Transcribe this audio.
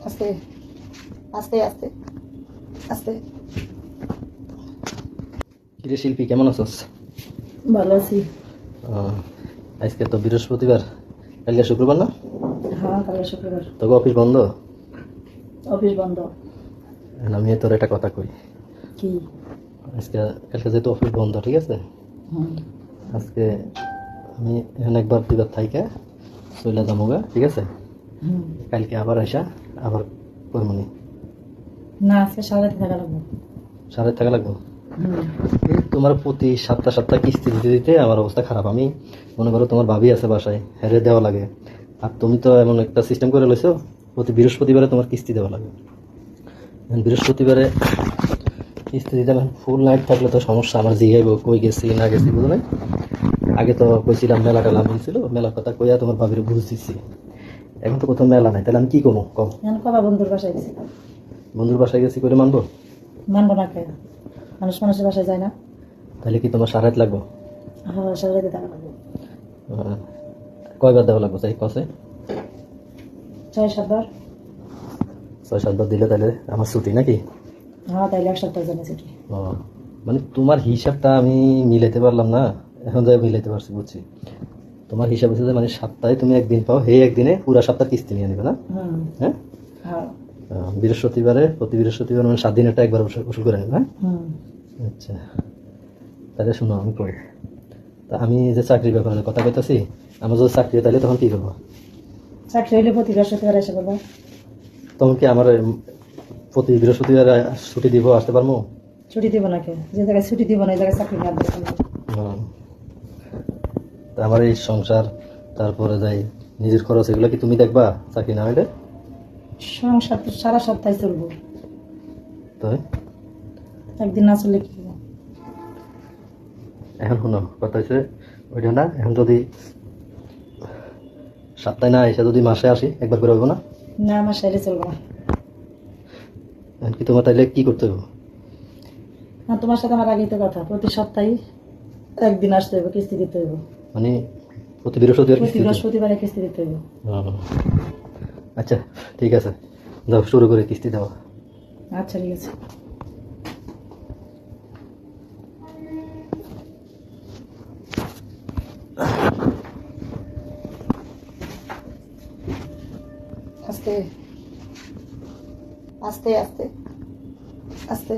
আস্তে আস্তে আস্তে আস্তে। কিরে শিল্পী, কেমন আছিস? ভালো আছি। আজকে তো বৃহস্পতিবার, কালকে শুক্রবার না? হ্যাঁ, কালকে শুক্রবার। তবে অফিস বন্ধ? অফিস বন্ধ। আমি তোর একটা কথা কই। কি? আজকে কালকে যেহেতু অফিস বন্ধ, ঠিক আছে, হুম আজকে আমি এখানে একবার দুবার থাইকা চলে যাবো গা, ঠিক আছে? হুম। কালকে আবার আসা আবার করমনি। না, আজকে সারাতে থাকা লাগবে। সাড়ে থাকা লাগবো। হুম। এই তোমার প্রতি সপ্তাহ কিস্তি দিতে দিতে আমার অবস্থা খারাপ। আমি মনে করো তোমার ভাবি আছে বাসায়, হেরে দেওয়া লাগে, আর তুমি তো এমন একটা সিস্টেম করে লইছো প্রতি বৃহস্পতিবারে তোমার কিস্তি দেওয়া লাগে। বৃহস্পতিবারে কিস্তি দিতে ফুল নাইট থাকলে তো সমস্যা, আমার জিগাইব কই গেছি না গেছি, বুঝো না? আগে তো কইছিলাম মেলা টেলা মিলছিল, মেলার কথা কইয়া তোমার ভাবির বুঝ দিচ্ছি। এখন তো কোথাও মেলা নাই, তাহলে আমি কি কমো কম? এখন কবা বন্ধুর বাসায় গেছি। বন্ধুর বাসায় গেছি করে মানবো? মানবো না কে? মানুষের বাসায় যায় না। তাহলে কি তোমার সারাত লাগবো? হ্যাঁ, সারাতে থাকা লাগবে। কয়বার দেওয়া লাগবো? চাই কসে 6-7 বার। 6-7 বার দিলে তাহলে আমার ছুটি নাকি? হ্যাঁ, তাইলে 1 সপ্তাহ জানি ছুটি। ও, মানে তোমার হিসাবটা আমি মিলাইতে পারলাম না, এখন যাই মিলাইতে পারছি, বুঝছি। তোমার হিসাব হচ্ছে যে মানে সপ্তাহে তুমি একদিন পাও, সেই একদিনে পুরা সপ্তাহ কিস্তি নিয়ে নেবে না? হুম। হ্যাঁ, হ্যাঁ। বৃহস্পতিবারে প্রতি বৃহস্পতিবার মানে 7 দিনেরটা একবার উসুল করে নেবে। হ্যাঁ, হুম। আচ্ছা, তাহলে শোনো আমি কই। তা আমি যে চাকরির ব্যাপারে কথা কইতাছি, আমার যদি চাকরি হয় তাহলে তখন কি করবো? চাকরি হইলে প্রতি বৃহস্পতিবার এসে করবো। তখন কি আমার প্রতি বৃহস্পতিবার ছুটি দিব, আসতে পারবো? ছুটি দিব না কে? যে জায়গায় ছুটি দিব না, এই জায়গায় চাকরি না দেবো। তা আমার এই সংসার, তারপরে যাই নিজের খরচ, এগুলো কি তুমি দেখবা চাকরি না হইলে? সংসার তো সারা সপ্তাহে চলবো, তো একদিন না চললে কি হবে? এখন শোনো, কথা হচ্ছে ওইটা না, এখন যদি সপ্তাহে না এসে যদি মাসে আসি একবার করে হইব না? না, আমার সাইলে চলবো না। এখন কি তোমার তাইলে কি করতে হবে? না, তোমার সাথে আমার আগেই তো কথা, প্রতি সপ্তাহে একদিন আসতে হবে, কিস্তি দিতে হইব। মানে প্রতি বৃহস্পতিবার প্রতি কিস্তি দিতে? বৃহস্পতিবারে কিস্তি দিতে হইব। আচ্ছা ঠিক আছে, যাও শুরু করে কিস্তি দেওয়া। আচ্ছা, ঠিক আছে। আস্তে আস্তে আস্তে আস্তে।